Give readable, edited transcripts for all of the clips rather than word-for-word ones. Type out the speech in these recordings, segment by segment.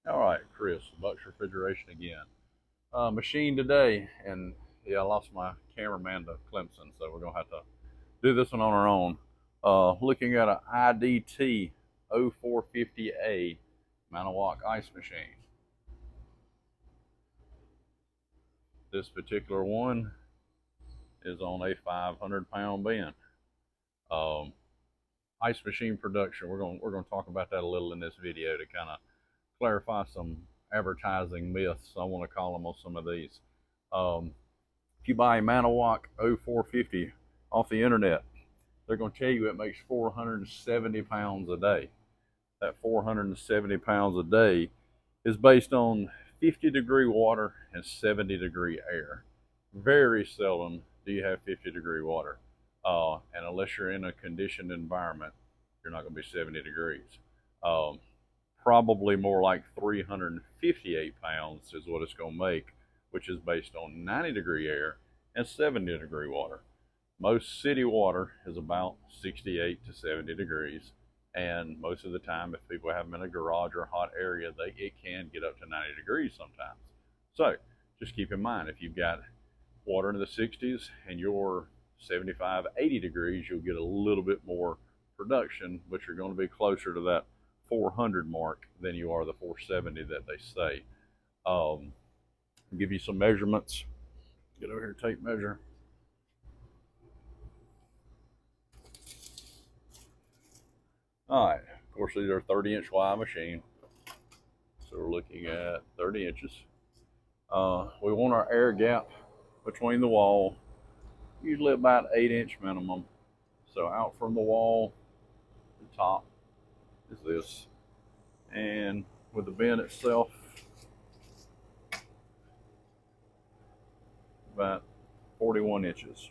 All right, Chris, Bucks Refrigeration again. Machine today, and yeah, I lost my cameraman to Clemson, so we're gonna have to do this one on our own. Looking at an IDT0450A Manitowoc ice machine. This particular one is on a 500-pound bin. Um, Ice machine production. We're gonna talk about that a little in this video to kind of clarify some advertising myths, I want to call them, on some of these. If you buy a Manitowoc 0450 off the internet, they're going to tell you it makes 470 pounds a day. That 470 pounds a day is based on 50-degree water and 70-degree air. Very seldom do you have 50-degree water. And unless you're in a conditioned environment, you're not going to be 70 degrees. Probably more like 358 pounds is what it's going to make, which is based on 90-degree air and 70-degree water. Most city water is about 68 to 70 degrees, and most of the time, if people have them in a garage or a hot area, it can get up to 90 degrees sometimes. So just keep in mind, if you've got water in the 60s and you're 75, 80 degrees, you'll get a little bit more production, but you're going to be closer to that 400 mark than you are the 470 that they say. I'll give you some measurements. Get over here, tape measure. All right, of course, these are 30-inch wide machine. So we're looking at 30 inches. We want our air gap between the wall, usually about 8-inch minimum. So out from the wall, the top is this. And with the bin itself, about 41 inches.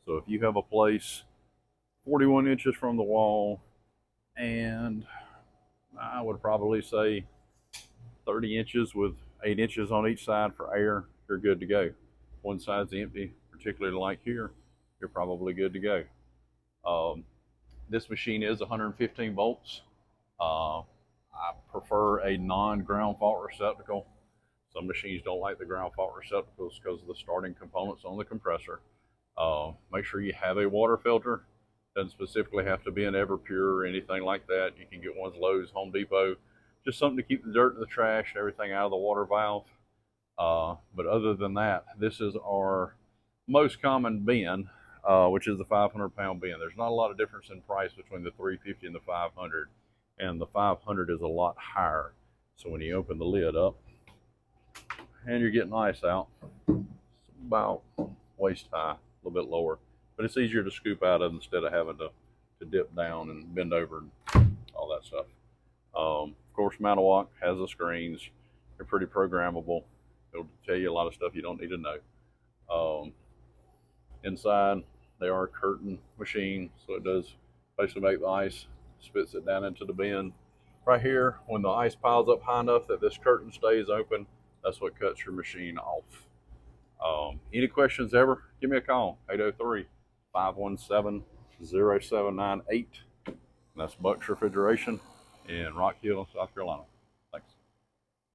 So if you have a place 41 inches from the wall, and I would probably say 30 inches with 8 inches on each side for air, you're good to go. One side's empty, particularly like here, you're probably good to go. This machine is 115 volts. I prefer a non-ground fault receptacle. Some machines don't like the ground fault receptacles because of the starting components on the compressor. Make sure you have a water filter. Doesn't specifically have to be an Everpure or anything like that. You can get ones Lowe's, Home Depot. Just something to keep the dirt and the trash, everything out of the water valve. But other than that, this is our most common bin, which is the 500-pound bin. There's not a lot of difference in price between the 350 and the 500, and the 500 is a lot higher. So when you open the lid up and you're getting ice out, it's about waist high, a little bit lower, but it's easier to scoop out of instead of having to dip down and bend over and all that stuff. Of course, Manitowoc has the screens. They're pretty programmable. It'll tell you a lot of stuff you don't need to know. Inside, they are a curtain machine, so it does basically make the ice, spits it down into the bin. Right here, when the ice piles up high enough that this curtain stays open, that's what cuts your machine off. Any questions ever, give me a call, 803-517-0798. That's Bucks Refrigeration in Rock Hill, South Carolina.